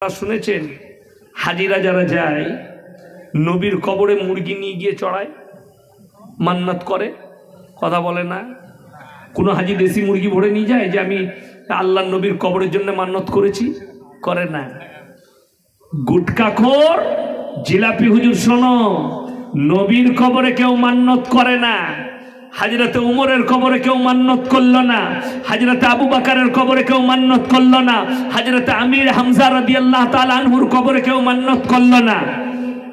শুনেছেন হাজিরা যারা যায় নবীর কবরে মুরগি নিয়ে গিয়ে চড়ায়, মান্নাত করে, কথা বলে না? কোনো হাজি দেশি মুরগি ভরে নিয়ে যায় যে আমি আল্লাহ নবীর কবরের জন্য মান্নাত করেছি? করে না। গুটকাখোর জিলাপি হুজুর শোনো, নবীর কবরে কেউ মান্নাত করে না। হাজরতে উমরের কবরে কেউ মান্নাত করলো না, হাজরতে আবু বকরের কবরে কেউ মান্নাত করলো না, হাজরতে আমির হামজা রাদিয়াল্লাহু তাআলা আনহুর কবরে কেউ মান্নাত করলো না।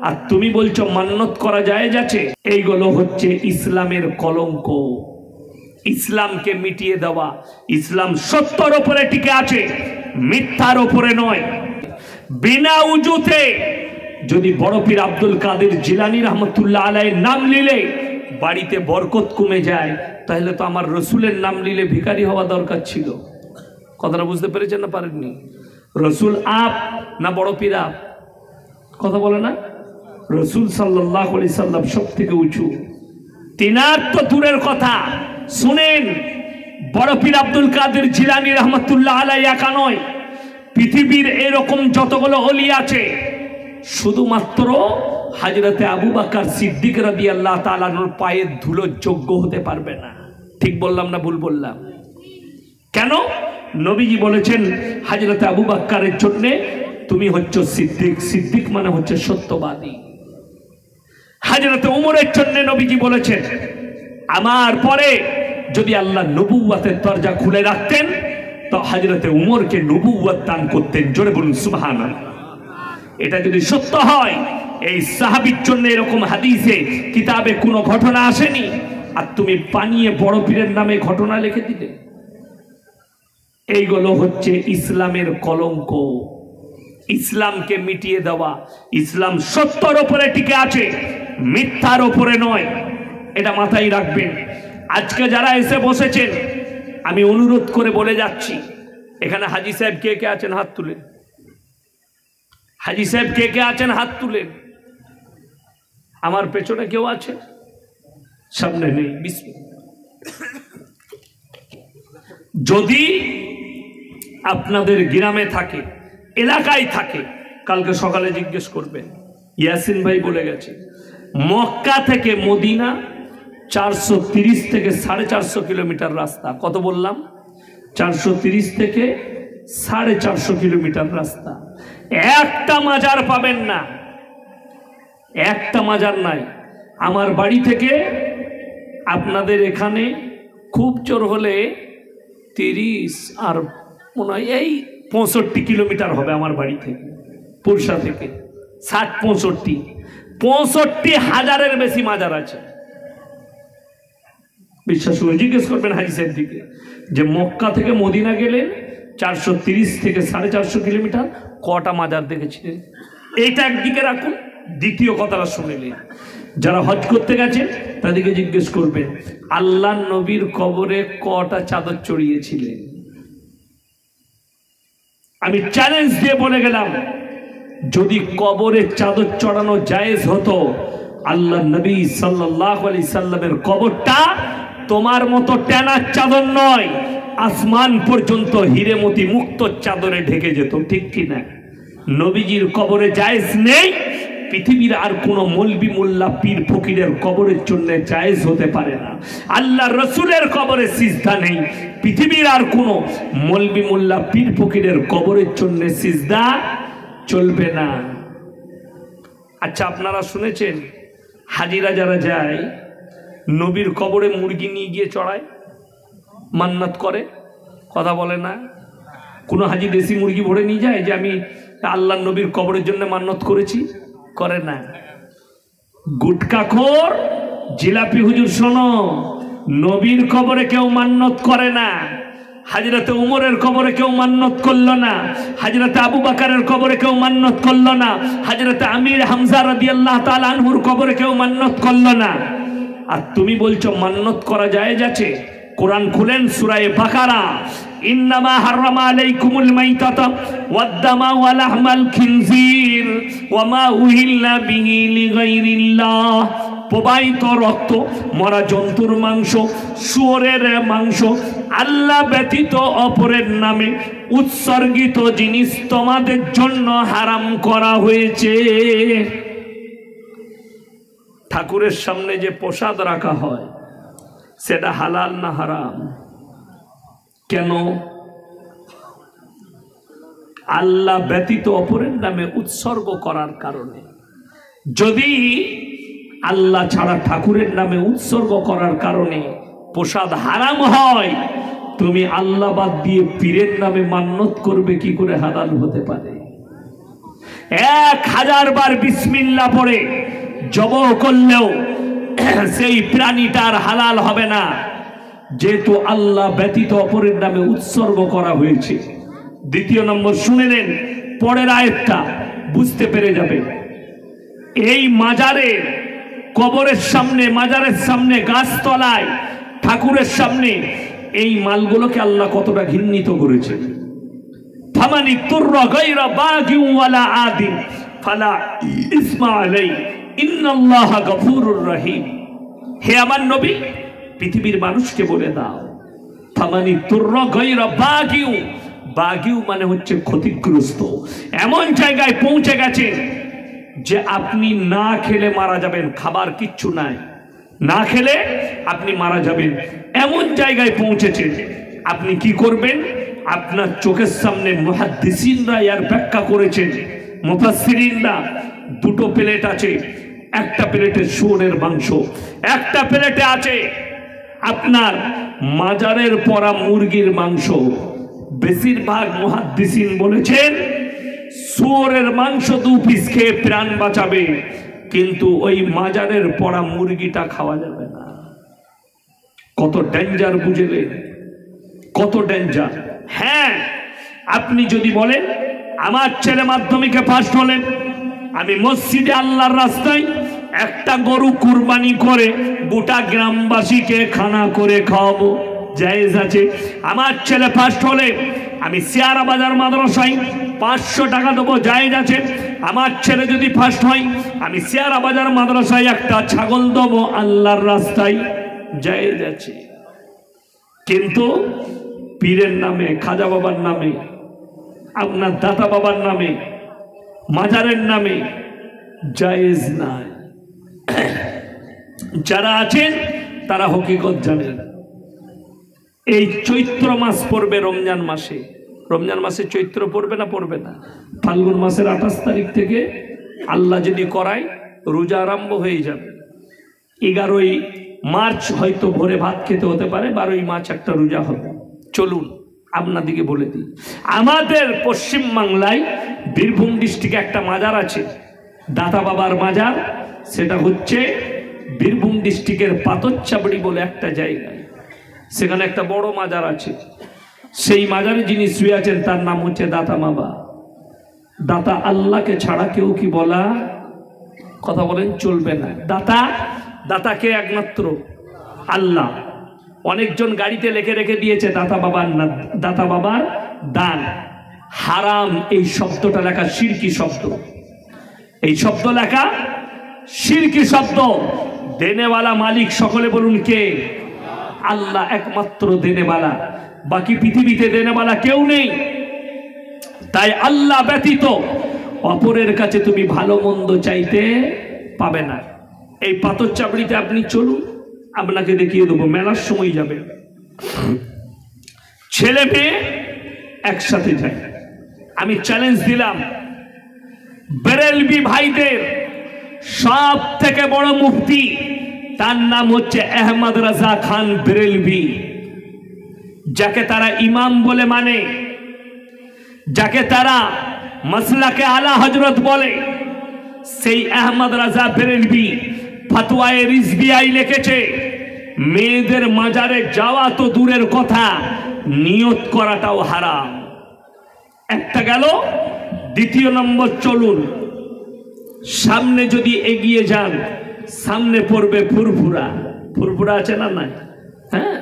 আর তুমি বলছো মান্নাত করা যায় যাচ্ছে? এইগুলো হচ্ছে ইসলামের কলঙ্ক, ইসলামকে মিটিয়ে দেওয়া। ইসলাম সত্যের উপরে টিকে আছে, মিথ্যার উপরে নয়। বিনা উজুতে যদি বড় পীর আব্দুল কাদের জিলানী রহমতুল্লাহ আলাইহির নাম নিলে বাড়িতে বরকত কমে যায়, তাহলে তো আমার রসুলের নাম নিলে ভিখারি হওয়া দরকার ছিল। কথাটা বুঝতে পেরেছেন না পারেননি? রসুল আপ না বড় পীর আপ? কথা বলে না? রসুল সাল্লাল্লাহু আলাইহি সাল্লাম সব থেকে উঁচু, তিনার তো দূরের কথা। শুনেন, বড় পীর আব্দুল কাদের জিলানী রহমতুল্লাহ আলাইহি একা নয়, পৃথিবীর এরকম যতগুলো ওলি আছে শুধুমাত্র হযরতে আবু বকর সিদ্দিক রাদিয়াল্লাহু তাআলা আনহুর পায়ের ধুলো যোগ্য হতে পারবে না। ঠিক বললাম না ভুল বললাম? কেন? নবীজি বলেছেন হযরতে আবু বকরের জন্য তুমি হচ্ছ সিদ্দিক, সিদ্দিক মানে হচ্ছে সত্যবাদী। হযরতে উমরের জন্য নবীজি বলেছেন আমার পরে যদি আল্লাহ নবুয়তের দরজা খুলে রাখতেন তো হযরতে উমরকে নবুয়ত দান করতেন। জোরে বলুন সুবহানাল্লাহ। এটা যদি সত্য হয়, এই সাহাবীর জন্য এরকম হাদিসে কিতাবে কোনো ঘটনা আসেনি, আর তুমি বানিয়ে বড় পীরের নামে ঘটনা লিখে দিলে। এইগুলো হচ্ছে ইসলামের কলঙ্ক, ইসলামকে মিটিয়ে দেওয়া। ইসলাম সত্যের উপরে টিকে আছে, মিথ্যার উপরে নয়। এটা মাথায় রাখবেন। আজকে যারা এসে বসেছেন, আমি অনুরোধ করে বলে যাচ্ছি, এখানে হাজী সাহেব কে কে আছেন হাত তুলেন। হাজী সাহেব কে কে আছেন হাত তুলেন। আমার পেছনে কেউ আছে? সামনে নেই। যদি আপনাদের গ্রামে থাকে, এলাকায় থাকে, কালকে সকালে জিজ্ঞেস করবেন। ইয়াসিন ভাই বলে গেছে মক্কা থেকে মদিনা 430 থেকে 450 কিলোমিটার রাস্তা। কত বললাম? 430 থেকে 450 কিলোমিটার রাস্তা। একটা মাজার পাবেন না, একটা মাজার নাই। আমার বাড়ি থেকে আপনাদের এখানে খুব জোর হলে 30 আর মনে হয় এই 65 কিলোমিটার হবে আমার বাড়ি থেকে, পুরসা থেকে 65 হাজারের বেশি মাজার আছে। বিশ্বাস করে জিজ্ঞেস করবেন হাজী সাহেব দিকে যে মক্কা থেকে মদিনা গেলেন 430 থেকে 450 কিলোমিটার, কটা মাজার দেখেছিলেন? এইটা একদিকে রাখুন। দ্বিতীয় কথাটা শুনেলেন, যারা হজ করতে গেছেন তাদেরকে জিজ্ঞেস করবেন আল্লাহ নবীর কবরে কটা চাদর চড়িয়েছিলেন? আমি চ্যালেঞ্জ দিয়ে বলে গেলাম, যদি কবরে চাদর চড়ানো জায়েজ হতো, আল্লাহ নবী সাল্লাল্লাহু আলাইহি সাল্লামের কবরটা তোমার মতো টানা চাদর নয়, আসমান পর্যন্ত হিরেমতি মুক্ত চাদরে ঢেকে যেত। ঠিক কিনা? নবীজির কবরে জায়েজ নেই, পৃথিবীর আর কোন মৌলবি মোল্লা পীর ফকিরের কবরের জন্য জায়েজ হতে পারে না। আল্লাহ রসুলের কবরে সিজদা নেই, পৃথিবীর আর কোন মৌলবি মোল্লা পীর ফকিরের কবরের জন্য সিজদা চলবে না। আচ্ছা, আপনারা শুনেছেন হাজিরা যারা যায় নবীর কবরে মুরগি নিয়ে গিয়ে চড়ায়, মান্নাত করে, কথা বলে না? কোনো হাজি দেশি মুরগি ভরে নিয়ে যায় যে আমি আল্লাহ নবীর কবরের জন্য মান্নাত করেছি? করে না। গুটকাখোর জিলাপি হুজুর শোনো, নবীর কবরে কেউ মান্নাত করে না। হযরতে উমরের কবরে কেউ মান্নাত করলো না, হযরতে আবু বকরের কবরে কেউ মান্নাত করলো না, হযরতে আমির হামজা রাদিয়াল্লাহু তাআলা আনহুর কবরে কেউ মান্নাত করলো না। আর তুমি বলছো মান্নাত করা জায়েজ আছে? কোরআন খুলেন সূরা বাকারা, ইন্নামা হারামা আলাইকুমুল মাইতাতা ওয়াদ-দামা ওয়া লাহমাল খিনজির ওয়া মা উহিল্লা বিহি লিগাইরিল্লাহ। প্রবাহিত রক্ত, মরা জন্তুর মাংস, শুয়োরের মাংস, আল্লাহ ব্যতীত অপরের নামে উৎসর্গিত জিনিস তোমাদের জন্য হারাম করা হয়েছে। ঠাকুরের সামনে যে প্রসাদ রাখা হয় সেটা হালাল না হারাম? কেন? আল্লাহ ব্যতীত অপরের নামে উৎসর্গ করার কারণে। যদি আল্লাহ ছাড়া ঠাকুরের নামে উৎসর্গ করার কারণে প্রসাদ হারাম হয়, তুমি আল্লাহ বাদ দিয়ে পীরের নামে মান্যত করবে, কি করে হালাল হতে পারে? 1000 বার বিসমিল্লাহ পড়ে জবাহ করলেও সেই প্রাণীটার হালাল হবে না, যেহেতু আল্লাহ ব্যতীত অপরের নামে উৎসর্গ করা হয়েছে। দ্বিতীয় নম্বর শুনে নেন, পরের আয়াতটা বুঝতে পেরে যাবে। এই মাজারের কবরের সামনে, মাজারের সামনে, গাছতলায়, ঠাকুরের সামনে এই মালগুলোকে আল্লাহ কতটা ঘৃণিত করেছে। ফামানি তুররা গায়রা বাগিন ওয়ালা আদিন ফালা ইসমা আলাই ইন্নাল্লাহা গফুরুর রহিম। হে আমার নবী, পৃথিবীর মানুষকে বলে দাও, ফামানি তুররা গায়রা বাগিন, বাগিউ মানে হচ্ছে ক্ষতিগ্রস্ত, এমন জায়গায় পৌঁছে গেছে যে আপনি না খেলে মারা যাবেন, খাবার কিচ্ছু নাই, না খেলে আপনি মারা যাবেন, এমন জায়গায় পৌঁছেছে। আপনি কি করবেন? আপনার চোখের সামনে মুহাদ্দিসিনরা এর ব্যাখ্যা করেছেন, মুফাসসিরিনরা। দুটো প্লেট আছে, একটা প্লেটে শুয়োরের মাংস, একটা প্লেটে আছে আপনার মাজারের পরা মুরগির মাংস। বেশিরভাগ মুহাদ্দিসিন বলেছেন শুয়োরের মাংস 2 পিস খেয়ে প্রাণ বাঁচাবে, কিন্তু ওই মাজারের পড়া মুরগিটা খাওয়া যাবে না। কত ডেঞ্জার বুঝলেন? কত ডেঞ্জার। হ্যাঁ, আপনি যদি বলেন আমার ছেলে মাধ্যমিকে ফার্স্ট হলেন, আমি মসজিদে আল্লাহর রাস্তায় একটা গরু কুরবানি করে গোটা গ্রামবাসীকে খানা করে খাওয়াবো, জায়েজ আছে। আমার ছেলে ফার্স্ট হলে আমি সিয়ারা বাজার মাদ্রাসায় 500 টাকা দেবো, জায়েজ আছে। আমার ছেলে যদি ফার্স্ট হয় আমি সিয়ারা বাজার মাদ্রাসায় একটা ছাগল দেবো আল্লাহর রাস্তায়, জায়েজ আছে। কিন্তু পীরের নামে, খাজা বাবার নামে, আপনার দাতা বাবার নামে, মাজারের নামে জায়েজ নাই। যারা আছেন তারা হকিকত জানেন। এই চৈত্র মাস পড়বে রমজান মাসে, রমজান মাসে চৈত্র পড়বে না? পড়বে না। ফাল্গুন মাসের 28 তারিখ থেকে আল্লাহ যদি করায় রোজা আরম্ভ হয়ে যাবে। 11ই মার্চ হয়তো ভোরে ভাত খেতে হতে পারে, 12ই মার্চ একটা রোজা হবে। চলুন আপনাদিকে বলে দিই, আমাদের পশ্চিম বাংলায় বীরভূম ডিস্ট্রিক্টে একটা মাজার আছে, দাতা বাবার মাজার। সেটা হচ্ছে বীরভূম ডিস্ট্রিক্টের পাতরচাবড়ি বলে একটা জায়গায়, সেখানে একটা বড় মাজার আছে। সেই মাজারে যিনি শুয়ে আছেন তার নাম হচ্ছে দাতা বাবা। দাতা আল্লাহকে ছাড়া কেউ কি বলা, কথা বলেন, চলবে না। দাতা, দাতাকে একমাত্র আল্লাহ। অনেকজন গাড়িতে লিখে রেখে দিয়েছে দাতা বাবার না, দাতা বাবার দান। হারাম এই শব্দটা লেখা শিরকি শব্দ, এই শব্দ লেখা শিরকি শব্দ। দেনেওয়ালা মালিক সকলে বলুন কে? আল্লাহ একমাত্র দেনেওয়ালা, বাকি পৃথিবীতে দেনেওয়ালা কেউ নেই। তাই আল্লাহ ব্যতীত অপরের কাছে তুমি ভালো মন্দ চাইতে পাবে না। এই পাথরচাবড়িতে আপনি চলুন, আপনাকে দেখিয়ে দেবো, মেলার সময় যাবে, ছেলে মেয়ে একসাথে যায়। আমি চ্যালেঞ্জ দিলাম বেরেলভি ভাইদের সব থেকে বড় মুফতি, তার নাম হচ্ছে আহমদ রাজা খান বেরেলভি, যাকে তারা ইমাম বলে মানে, যাকে তারা মাসলাকে আলা হযরত বলে। সেই আহমদ রাজা বেরেলভি ফতোয়ায়ে রিজভিয়ায় লিখেছে, মেয়েদের মাজারে যাওয়া তো দূরের কথা, নিয়ত করাটাও হারাম। একটা গেল। দ্বিতীয় নম্বর, চলুন সামনে যদি এগিয়ে যান, সামনে পড়বে ফুরফুরা। ফুরফুরা আছে না নাই? হ্যাঁ,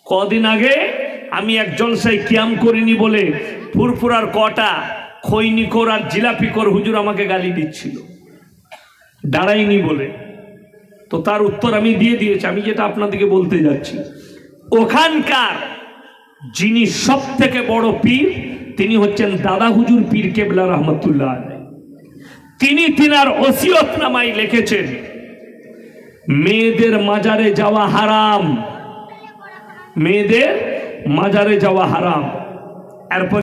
কদিন আগে আমি এক জলসায় কিয়াম করিনি বলে ফুরফুরার কটা খৈনিকর আর জিলাপিকর হুজুর আমাকে গালি দিচ্ছিল, দাঁড়াইনি বলে। তো তার উত্তর আমি দিয়ে দিয়েছি। আমি যেটা আপনাদেরকে বলতে যাচ্ছি, ওখানকার যিনি সব থেকে বড় পীর তিনি হচ্ছেন দাদা হুজুর পীর কেবলা রহমতুল্লাহ আলাইহি। তিনি তিনার ওসিয়তনামায় লিখেছেন মেয়েদের মাজারে যাওয়া হারাম, মেয়েদের মাজারে যাওয়া হারাম। এরপর